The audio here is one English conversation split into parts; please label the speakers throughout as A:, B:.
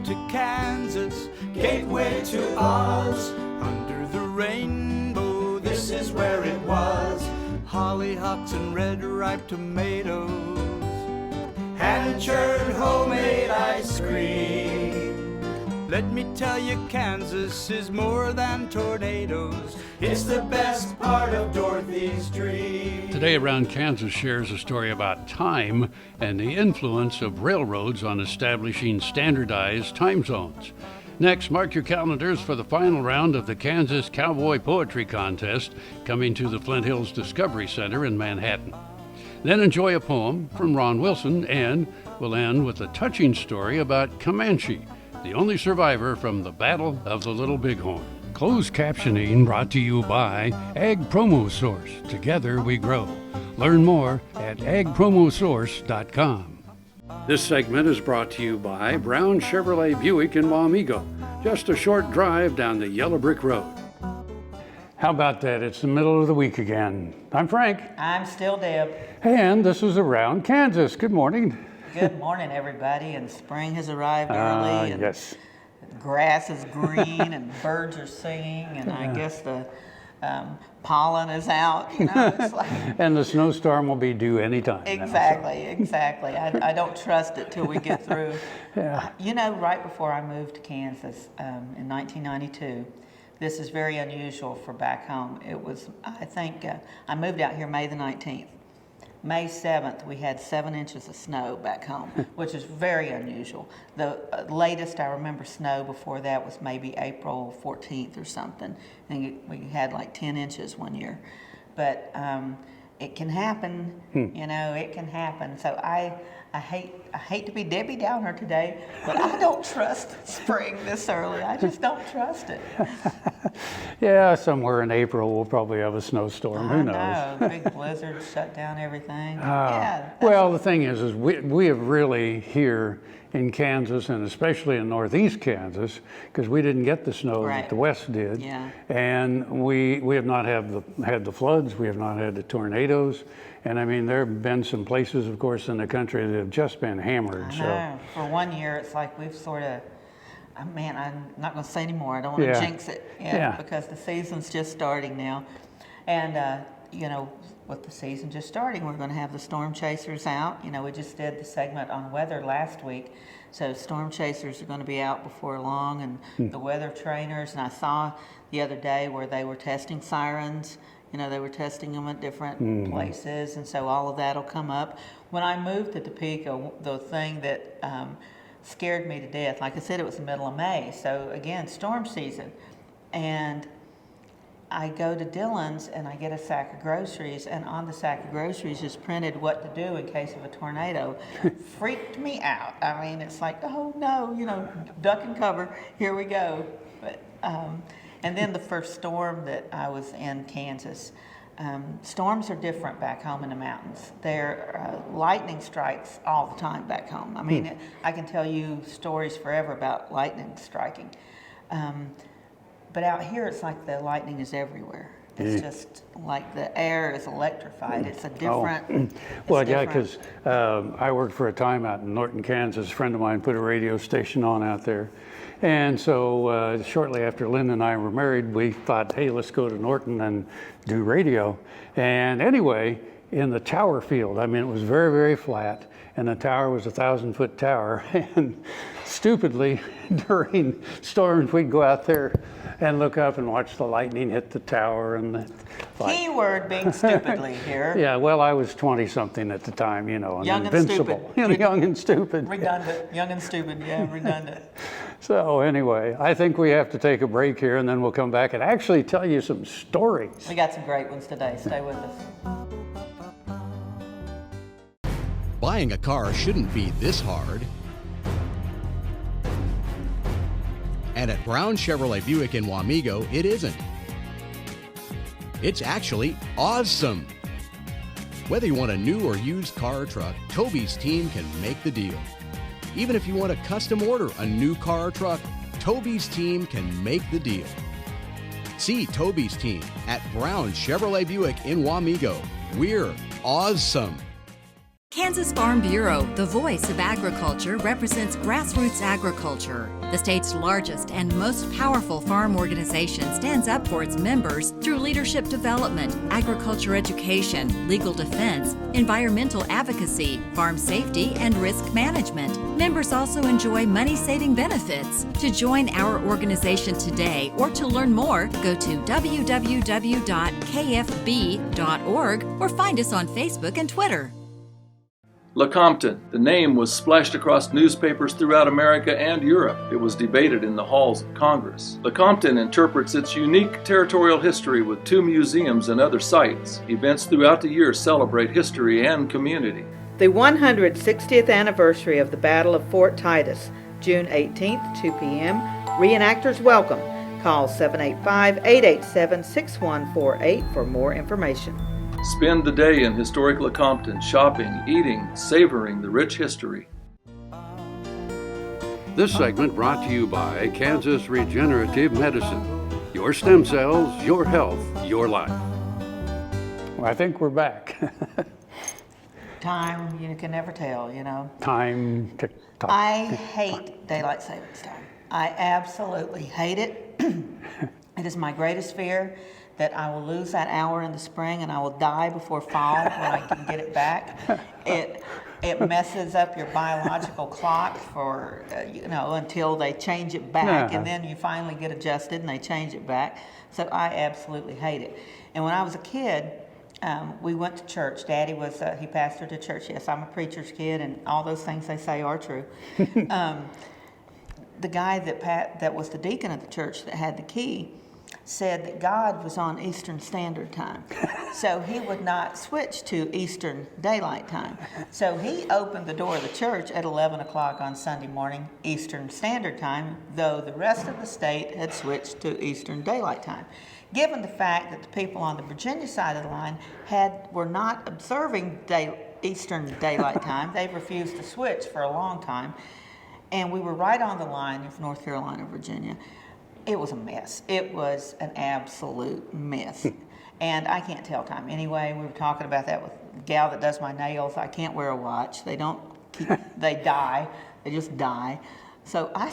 A: to Kansas, gateway to Oz. Under the rainbow, this is where it was. Hollyhocks and red ripe tomatoes, hand-churned homemade ice cream. Let me tell you, Kansas is more than tornadoes. It's the best part of Dorothy's dream.
B: Today Around Kansas shares a story about time and the influence of railroads on establishing standardized time zones. Next, mark your calendars for the final round of the Kansas Cowboy Poetry Contest, coming to the Flint Hills Discovery Center in Manhattan. Then enjoy a poem from Ron Wilson, and we'll end with a touching story about Comanche, the only survivor from the Battle of the Little Bighorn. Closed captioning brought to you by Ag Promo Source. Together we grow. Learn more at agpromosource.com. This segment is brought to you by Brown Chevrolet Buick in Wamego, just a short drive down the Yellow Brick Road. How about that? It's the middle of the week again. I'm Frank.
C: I'm still Deb.
B: And this is Around Kansas. Good morning.
C: Good morning, everybody. And spring has arrived early. And
B: yes.
C: The grass is green and birds are singing. And I guess the pollen is out. You know, it's like,
B: and the snowstorm will be due anytime.
C: Exactly. I don't trust it till we get through.
B: Yeah.
C: You know, right before I moved to Kansas in 1992, this is very unusual for back home. It was, I think, I moved out here May the 19th. May 7th, we had 7 inches of snow back home, which is very unusual. The latest I remember snow before that was maybe April 14th or something, and we had like 10 inches one year. But it can happen, you know, it can happen. So I hate to be Debbie Downer today, but I don't trust spring this early. I just don't trust it.
B: Yeah, somewhere in April we'll probably have a snowstorm. Who knows?
C: I know, big blizzard shut down everything.
B: Well, the thing is we have really here in Kansas, and especially in northeast Kansas, because we didn't get the snow that the West did.
C: Yeah.
B: And we have not had the floods, we have not had the tornadoes. And I mean, there have been some places, of course, in the country that have just been hammered.
C: I know. For 1 year, it's like we've sort of, man, I'm not going to say anymore. I don't want to jinx it. Because the season's just starting now. And, you know, with the season just starting, we're going to have the storm chasers out. You know, we just did the segment on weather last week. So storm chasers are going to be out before long, and the weather trainers. And I saw the other day where they were testing sirens. You know, they were testing them at different places, and so all of that will come up. When I moved to Topeka, the thing that scared me to death, like I said, it was the middle of May, so again, storm season. And I go to Dillon's and I get a sack of groceries, and on the sack of groceries is printed what to do in case of a tornado. Freaked me out. I mean, it's like, oh no, you know, duck and cover, here we go. But and then the first storm that I was in Kansas. Storms are different back home in the mountains. They're lightning strikes all the time back home. I mean, I can tell you stories forever about lightning striking. But out here, it's like the lightning is everywhere. It's just like the air is electrified. It's a different.
B: Well, yeah, because I worked for a time out in Norton, Kansas. A friend of mine put a radio station on out there. And so shortly after Lynn and I were married, we thought, hey, let's go to Norton and do radio. And anyway, in the tower field, I mean, it was very, very flat, and the tower was a 1,000-foot tower. And stupidly, during storms, we'd go out there and look up and watch the lightning hit the tower. And
C: keyword being stupidly here.
B: Yeah, well, I was 20-something at the time, you know, and
C: young
B: invincible.
C: And stupid.
B: Young and stupid.
C: Redundant. Young and stupid, yeah, redundant.
B: So anyway, I think we have to take a break here, and then we'll come back and actually tell you some stories.
C: We got some great ones today. Stay with us.
D: Buying a car shouldn't be this hard. And at Brown Chevrolet Buick in Wamego, it isn't. It's actually awesome. Whether you want a new or used car or truck, Toby's team can make the deal. Even if you want to custom order a new car or truck, Toby's team can make the deal. See Toby's team at Brown Chevrolet Buick in Wamego. We're awesome.
E: Kansas Farm Bureau, the voice of agriculture, represents grassroots agriculture. The state's largest and most powerful farm organization stands up for its members through leadership development, agriculture education, legal defense, environmental advocacy, farm safety, and risk management. Members also enjoy money-saving benefits. To join our organization today or to learn more, go to www.kfb.org or find us on Facebook and Twitter.
F: Lecompton. The name was splashed across newspapers throughout America and Europe. It was debated in the halls of Congress. Lecompton interprets its unique territorial history with 2 museums and other sites. Events throughout the year celebrate history and community.
C: The 160th anniversary of the Battle of Fort Titus, June 18th, 2 p.m. Reenactors welcome. Call 785-887-6148 for more information.
F: Spend the day in historic Lecompton, shopping, eating, savoring the rich history.
B: This segment brought to you by Kansas Regenerative Medicine. Your stem cells, your health, your life.
G: Well, I think we're back.
C: Time, you can never tell, you know.
G: Time to talk.
C: I hate daylight savings time. I absolutely hate it. It is my greatest fear that I will lose that hour in the spring and I will die before fall when I can get it back. It messes up your biological clock for, until they change it back, and then you finally get adjusted and they change it back. So I absolutely hate it. And when I was a kid, we went to church. Daddy was, he pastored a church. Yes, I'm a preacher's kid, and all those things they say are true. The guy that was the deacon of the church that had the key said that God was on Eastern Standard Time, so he would not switch to Eastern Daylight Time. So he opened the door of the church at 11 o'clock on Sunday morning, Eastern Standard Time, though the rest of the state had switched to Eastern Daylight Time. Given the fact that the people on the Virginia side of the line were not observing Eastern Daylight Time, they refused to switch for a long time, and we were right on the line of North Carolina, Virginia. It was a mess. It was an absolute mess. And I can't tell time. Anyway, we were talking about that with the gal that does my nails. I can't wear a watch. They die. They just die. So I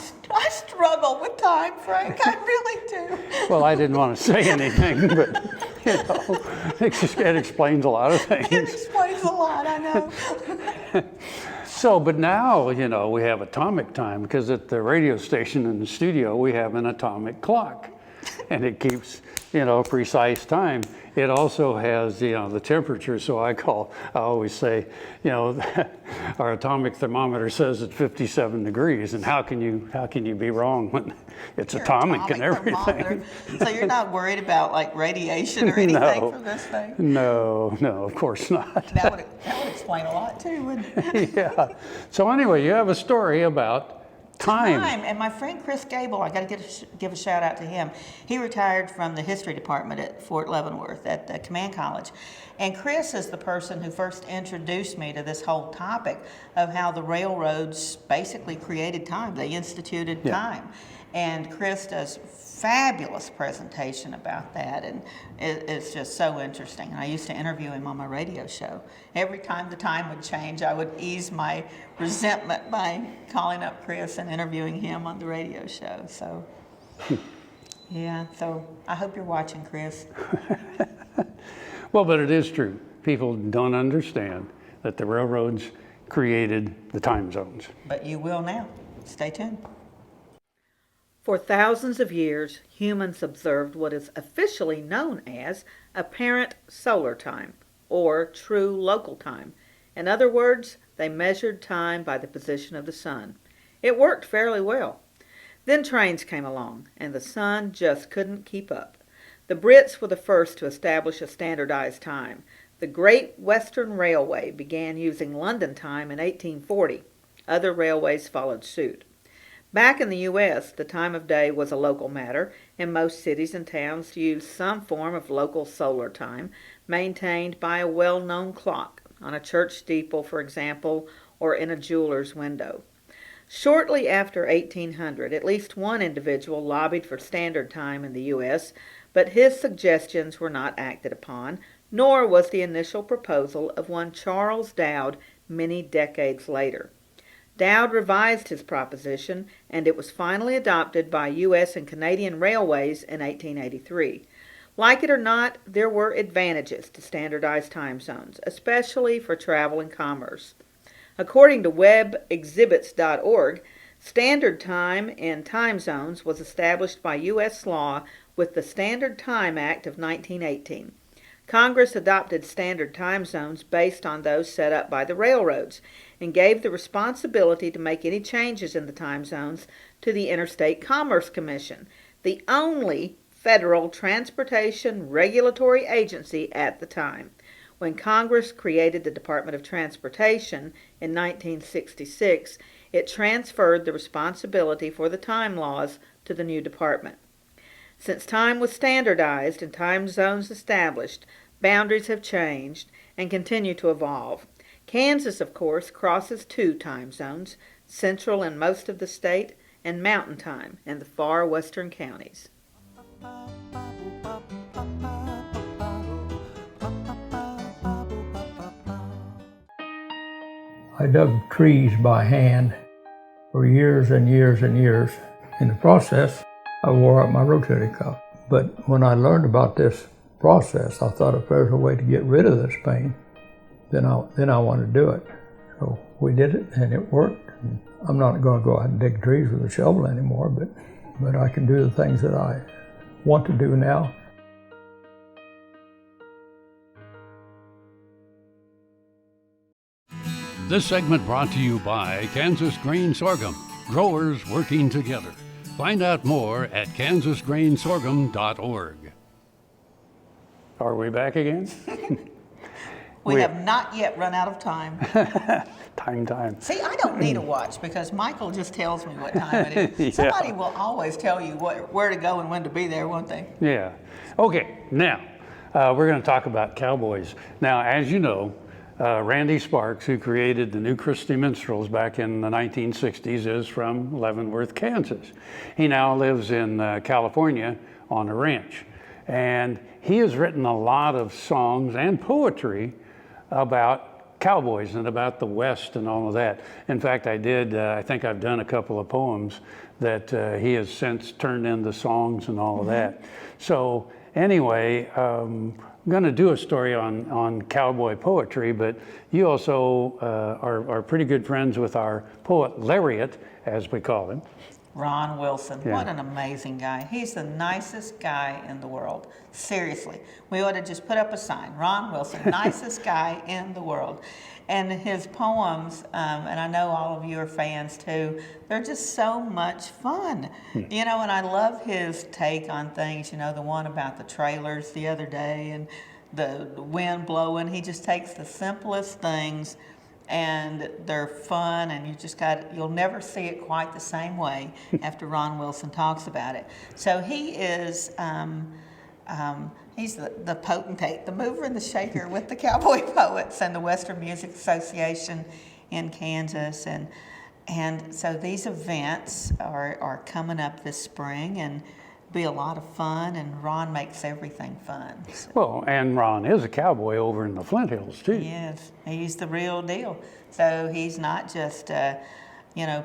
C: struggle with time, Frank. I really do.
G: Well, I didn't want to say anything, but, it explains a lot of things.
C: It explains a lot, I know.
G: So, but now, we have atomic time, because at the radio station in the studio, we have an atomic clock, and it keeps, precise time. It also has, the temperature, so I always say, our atomic thermometer says it's 57 degrees, and how can you be wrong when it's atomic and everything?
C: Thermometer. So you're not worried about like radiation or anything from this thing?
G: No, of course not.
C: That would explain a lot too, wouldn't it?
G: Yeah. So anyway, you have a story about time.
C: And my friend Chris Gable, I got to give a shout out to him. He retired from the history department at Fort Leavenworth at the Command College. And Chris is the person who first introduced me to this whole topic of how the railroads basically created time. They instituted time. And Chris does fabulous presentation about that, and it's just so interesting. And I used to interview him on my radio show. Every time the time would change, I would ease my resentment by calling up Chris and interviewing him on the radio show. So, yeah, so I hope you're watching, Chris.
G: Well, but it is true. People don't understand that the railroads created the time zones.
C: But you will now. Stay tuned. For thousands of years, humans observed what is officially known as apparent solar time, or true local time. In other words, they measured time by the position of the sun. It worked fairly well. Then trains came along, and the sun just couldn't keep up. The Brits were the first to establish a standardized time. The Great Western Railway began using London time in 1840. Other railways followed suit. Back in the U.S., the time of day was a local matter, and most cities and towns used some form of local solar time, maintained by a well-known clock, on a church steeple, for example, or in a jeweler's window. Shortly after 1800, at least one individual lobbied for standard time in the U.S., but his suggestions were not acted upon, nor was the initial proposal of one Charles Dowd many decades later. Dowd revised his proposition, and it was finally adopted by U.S. and Canadian Railways in 1883. Like it or not, there were advantages to standardized time zones, especially for travel and commerce. According to webexhibits.org, standard time in time zones was established by U.S. law with the Standard Time Act of 1918. Congress adopted standard time zones based on those set up by the railroads and gave the responsibility to make any changes in the time zones to the Interstate Commerce Commission, the only federal transportation regulatory agency at the time. When Congress created the Department of Transportation in 1966, it transferred the responsibility for the time laws to the new department. Since time was standardized and time zones established, boundaries have changed and continue to evolve. Kansas, of course, crosses two time zones, central in most of the state and mountain time in the far western counties.
H: I dug trees by hand for years and years and years. In the process, I wore out my rotator cuff. But when I learned about this process, I thought if there's a way to get rid of this pain, then I wanted to do it. So we did it, and it worked. And I'm not going to go out and dig trees with a shovel anymore, but I can do the things that I want to do now.
B: This segment brought to you by Kansas Grain Sorghum, growers working together. Find out more at kansasgrainsorghum.org.
G: Are we back again?
C: We have not yet run out of time.
G: Time.
C: See, I don't need a watch because Michael just tells me what time it is.
G: Yeah.
C: Somebody will always tell you where to go and when to be there, won't they?
G: Yeah. Okay, now we're going to talk about cowboys. Now, as you know, Randy Sparks, who created the New Christy Minstrels back in the 1960s, is from Leavenworth, Kansas. He now lives in California on a ranch. And he has written a lot of songs and poetry about cowboys and about the West and all of that. In fact, I think I've done a couple of poems that he has since turned into songs and all of that. So anyway, I'm going to do a story on cowboy poetry, but you also are pretty good friends with our poet laureate, as we call him.
C: Ron Wilson.
G: Yeah.
C: What an amazing guy. He's the nicest guy in the world. Seriously. We ought to just put up a sign. Ron Wilson, nicest guy in the world. And his poems, and I know all of you are fans too, they're just so much fun. You know, and I love his take on things, you know, the one about the trailers the other day and the wind blowing. He just takes the simplest things and they're fun, and you'll never see it quite the same way after Ron Wilson talks about it. So he is, he's the potentate, the mover and the shaker with the Cowboy Poets and the Western Music Association in Kansas. And so these events are coming up this spring and be a lot of fun, and Ron makes everything fun. So.
G: Well, and Ron is a cowboy over in the Flint Hills too.
C: He is. He's the real deal. So he's not just,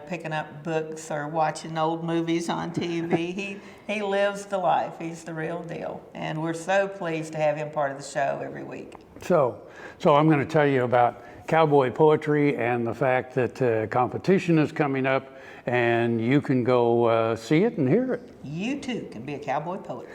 C: picking up books or watching old movies on TV. He lives the life. He's the real deal, and we're so pleased to have him part of the show every week.
G: So I'm going to tell you about cowboy poetry and the fact that competition is coming up. And you can go see it and hear it.
C: You too can be a cowboy poet.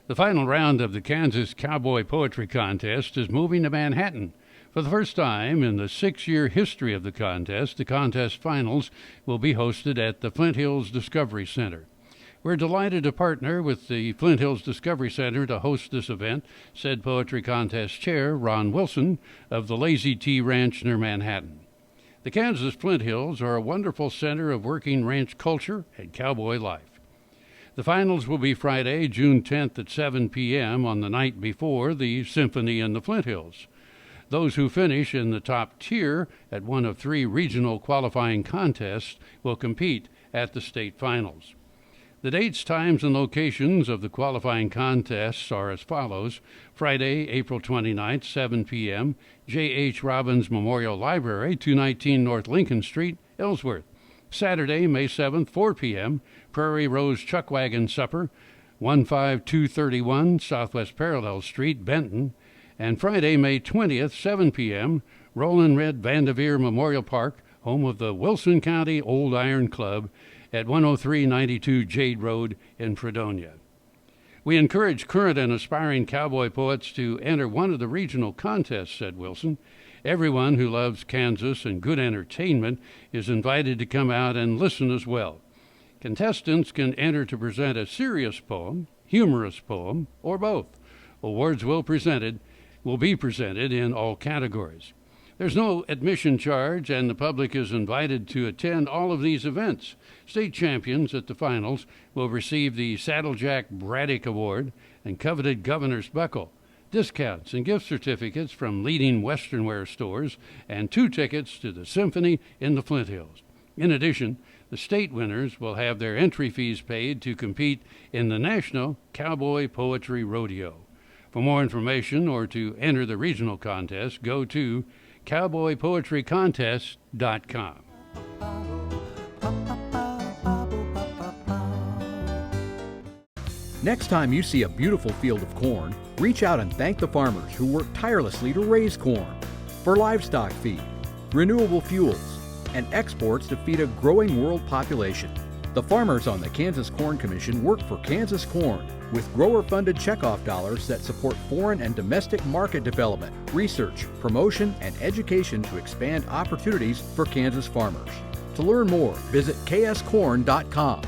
B: The final round of the Kansas Cowboy Poetry Contest is moving to Manhattan. For the first time in the 6-year history of the contest finals will be hosted at the Flint Hills Discovery Center. We're delighted to partner with the Flint Hills Discovery Center to host this event, said Poetry Contest Chair Ron Wilson of the Lazy T Ranch near Manhattan. The Kansas Flint Hills are a wonderful center of working ranch culture and cowboy life. The finals will be Friday, June 10th at 7 p.m. on the night before the Symphony in the Flint Hills. Those who finish in the top tier at one of 3 regional qualifying contests will compete at the state finals. The dates, times, and locations of the qualifying contests are as follows. Friday, April 29th, 7 p.m., J.H. Robbins Memorial Library, 219 North Lincoln Street, Ellsworth. Saturday, May 7th, 4 p.m., Prairie Rose Chuckwagon Supper, 15231 Southwest Parallel Street, Benton. And Friday, May 20th, 7 p.m., Roland Red Vanderveer Memorial Park, home of the Wilson County Old Iron Club, at 10392 Jade Road in Fredonia. We encourage current and aspiring cowboy poets to enter one of the regional contests, said Wilson. Everyone who loves Kansas and good entertainment is invited to come out and listen as well. Contestants can enter to present a serious poem, humorous poem, or both. Awards will be presented in all categories. There's no admission charge, and the public is invited to attend all of these events. State champions at the finals will receive the Saddlejack Braddock Award and coveted Governor's Buckle, discounts and gift certificates from leading Western wear stores, and 2 tickets to the Symphony in the Flint Hills. In addition, the state winners will have their entry fees paid to compete in the National Cowboy Poetry Rodeo. For more information or to enter the regional contest, go to cowboypoetrycontest.com.
D: Next time you see a beautiful field of corn, reach out and thank the farmers who work tirelessly to raise corn for livestock feed, renewable fuels, and exports to feed a growing world population. The farmers on the Kansas Corn Commission work for Kansas Corn with grower-funded checkoff dollars that support foreign and domestic market development, research, promotion, and education to expand opportunities for Kansas farmers. To learn more, visit kscorn.com.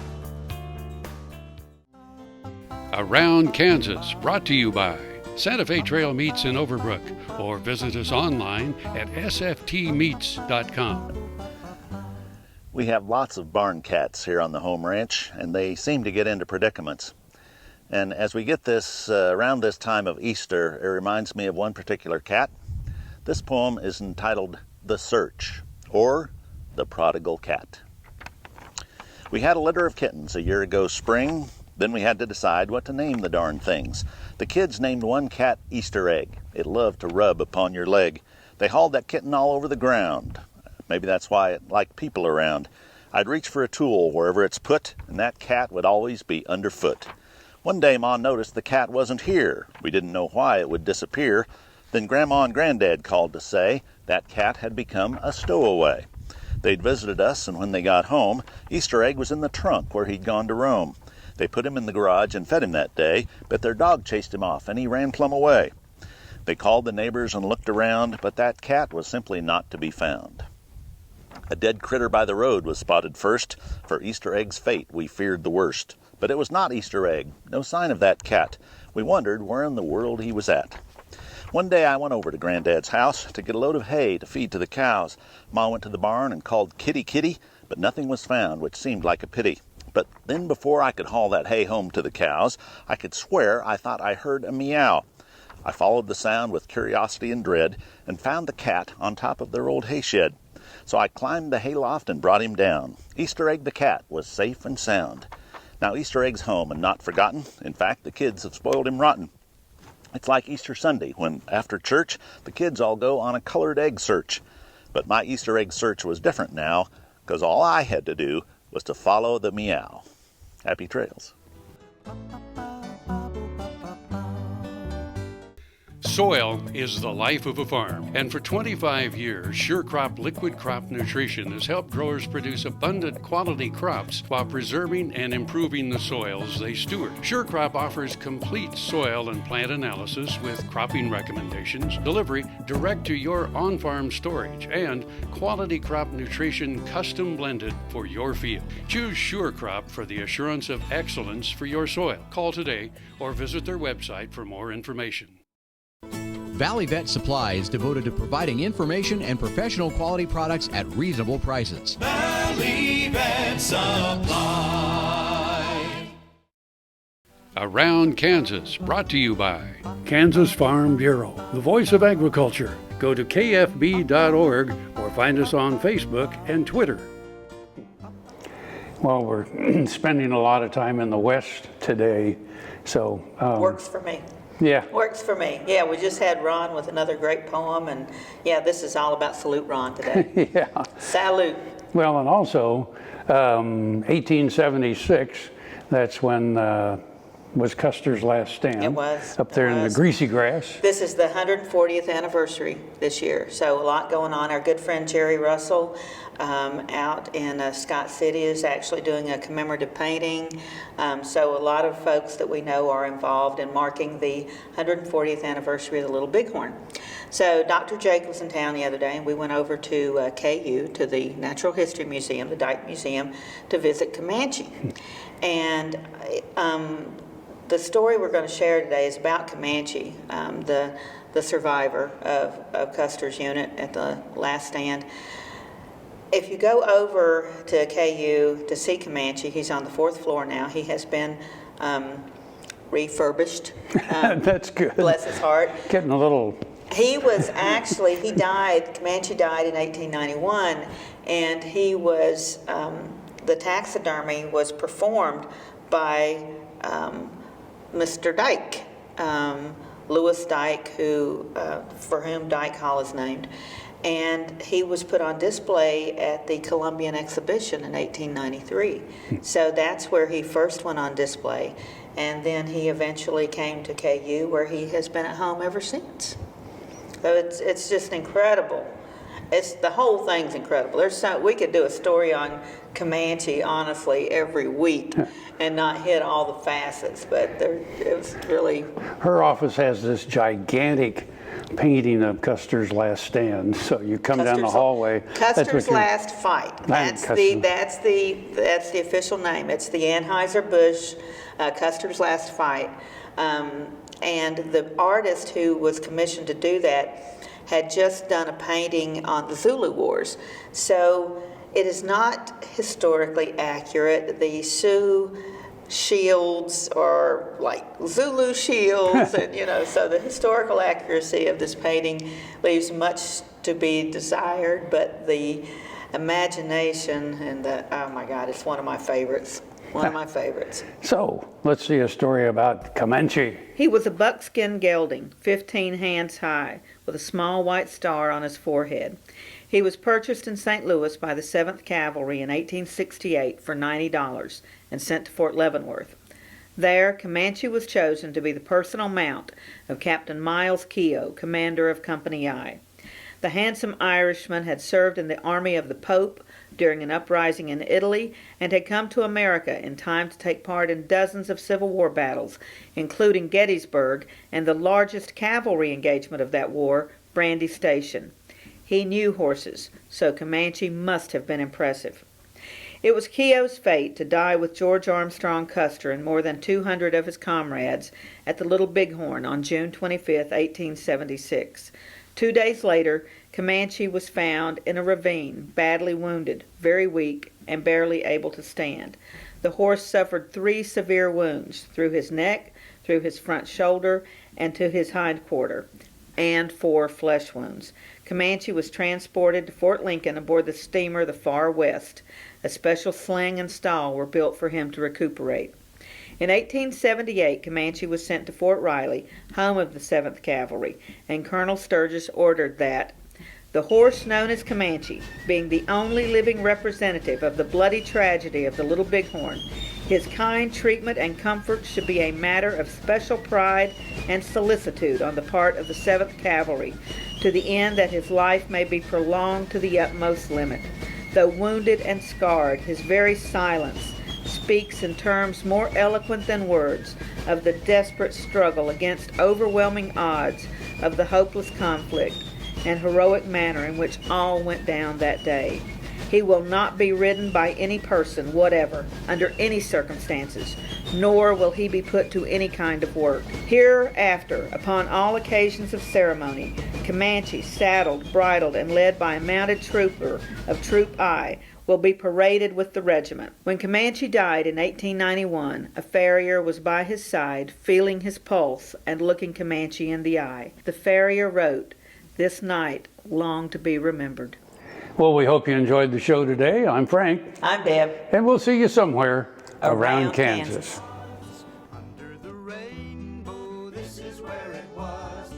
B: Around Kansas, brought to you by Santa Fe Trail Meats in Overbrook, or visit us online at sftmeats.com.
I: We have lots of barn cats here on the home ranch, and they seem to get into predicaments. And as we get this around this time of Easter, it reminds me of one particular cat. This poem is entitled The Search, or The Prodigal Cat. We had a litter of kittens a year ago spring. Then we had to decide what to name the darn things. The kids named one cat Easter Egg. It loved to rub upon your leg. They hauled that kitten all over the ground. Maybe that's why it liked people around. I'd reach for a tool wherever it's put, and that cat would always be underfoot. One day Ma noticed the cat wasn't here. We didn't know why it would disappear. Then Grandma and Granddad called to say that cat had become a stowaway. They'd visited us, and when they got home, Easter Egg was in the trunk where he'd gone to roam. They put him in the garage and fed him that day, but their dog chased him off, and he ran plumb away. They called the neighbors and looked around, but that cat was simply not to be found. A dead critter by the road was spotted first. For Easter Egg's fate, we feared the worst. But it was not Easter Egg. No sign of that cat. We wondered where in the world he was at. One day I went over to Granddad's house to get a load of hay to feed to the cows. Ma went to the barn and called Kitty, Kitty, but nothing was found, which seemed like a pity. But then before I could haul that hay home to the cows, I could swear I thought I heard a meow. I followed the sound with curiosity and dread and found the cat on top of their old hay shed. So I climbed the hayloft and brought him down. Easter Egg the cat was safe and sound. Now Easter Egg's home and not forgotten. In fact, the kids have spoiled him rotten. It's like Easter Sunday when, after church, the kids all go on a colored egg search. But my Easter egg search was different now, because all I had to do was to follow the meow. Happy trails.
B: Soil is the life of a farm, and for 25 years, SureCrop Liquid Crop Nutrition has helped growers produce abundant quality crops while preserving and improving the soils they steward. SureCrop offers complete soil and plant analysis with cropping recommendations, delivery direct to your on-farm storage, and quality crop nutrition custom blended for your field. Choose SureCrop for the assurance of excellence for your soil. Call today or visit their website for more information.
D: Valley Vet Supply is devoted to providing information and professional quality products at reasonable prices.
A: Valley Vet Supply.
B: Around Kansas, brought to you by Kansas Farm Bureau, the voice of agriculture. Go to kfb.org or find us on Facebook and Twitter.
G: well, we're spending a lot of time in the West today, so.
C: Works for me.
G: Yeah.
C: Works for me. Yeah, we just had Ron with another great poem, and yeah, this is all about Salute Ron today.
G: Yeah.
C: Salute.
G: Well, and also, 1876, that's when was Custer's last stand.
C: It was.
G: Up there in the greasy grass.
C: This is the 140th anniversary this year, so a lot going on. Our good friend Jerry Russell out in Scott City is actually doing a commemorative painting. So a lot of folks that we know are involved in marking the 140th anniversary of the Little Bighorn. So Dr. Jake was in town the other day, and we went over to KU, to the Natural History Museum, the Dyke Museum, to visit Comanche. And the story we're going to share today is about Comanche, the survivor of Custer's unit at the last stand. If you go over to KU to see Comanche, he's on the 4th floor now. He has been refurbished.
G: That's good.
C: Bless his heart.
G: Getting a little...
C: He was actually, Comanche died in 1891, and he was, the taxidermy was performed by Mr. Dyke, Lewis Dyke, who, for whom Dyke Hall is named. And he was put on display at the Columbian Exhibition in 1893. So that's where he first went on display. And then he eventually came to KU, where he has been at home ever since. So it's just incredible. The whole thing's incredible. We could do a story on Comanche, honestly, every week and not hit all the facets, but it was really...
G: Her office has this gigantic painting of Custer's last stand. So you come down the hallway.
C: Custer's Last Fight. That's the official name. It's the Anheuser-Busch Custer's Last Fight. And the artist who was commissioned to do that had just done a painting on the Zulu Wars. So it is not historically accurate. The Sioux shields are like Zulu shields, and so the historical accuracy of this painting leaves much to be desired, but the imagination and oh my God, it's one of my favorites. One of my favorites.
G: So, let's see a story about Comanche.
C: He was a buckskin gelding, 15 hands high, with a small white star on his forehead. He was purchased in St. Louis by the 7th Cavalry in 1868 for $90 and sent to Fort Leavenworth. There, Comanche was chosen to be the personal mount of Captain Miles Keogh, commander of Company I. The handsome Irishman had served in the army of the Pope during an uprising in Italy and had come to America in time to take part in dozens of Civil War battles, including Gettysburg and the largest cavalry engagement of that war, Brandy Station. He knew horses, so Comanche must have been impressive. It was Keogh's fate to die with George Armstrong Custer and more than 200 of his comrades at the Little Bighorn on June 25, 1876. 2 days later, Comanche was found in a ravine, badly wounded, very weak, and barely able to stand. The horse suffered 3 severe wounds, through his neck, through his front shoulder, and to his hind quarter, and 4 flesh wounds. Comanche was transported to Fort Lincoln aboard the steamer the Far West. A special sling and stall were built for him to recuperate. In 1878, Comanche was sent to Fort Riley, home of the 7th Cavalry, and Colonel Sturgis ordered that the horse known as Comanche, being the only living representative of the bloody tragedy of the Little Bighorn, his kind treatment and comfort should be a matter of special pride and solicitude on the part of the 7th Cavalry, to the end that his life may be prolonged to the utmost limit. Though wounded and scarred, his very silence speaks in terms more eloquent than words of the desperate struggle against overwhelming odds of the hopeless conflict and heroic manner in which all went down that day. He will not be ridden by any person whatever, under any circumstances, nor will he be put to any kind of work. Hereafter, upon all occasions of ceremony, Comanche, saddled, bridled, and led by a mounted trooper of Troop I, will be paraded with the regiment. When Comanche died in 1891, a farrier was by his side, feeling his pulse and looking Comanche in the eye. The farrier wrote, "This night long to be remembered."
G: Well, we hope you enjoyed the show today. I'm Frank.
C: I'm Deb.
G: And we'll see you somewhere around
C: Kansas.
G: Kansas.
A: Under the rainbow, this is where it was.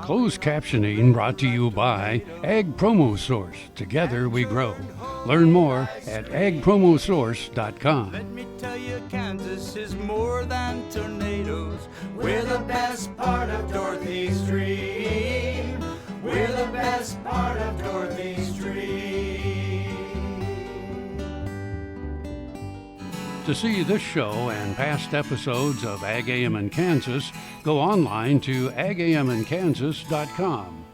B: Closed captioning brought to you by Ag Promo Source. Together we grow. Learn more at agpromosource.com.
A: Let me tell you, Kansas is more than tornadoes. We're the best part of Dorothy's dream. We're the best part of Dorothy's dream.
B: To see this show and past episodes of Ag AM in Kansas, go online to agamandkansas.com.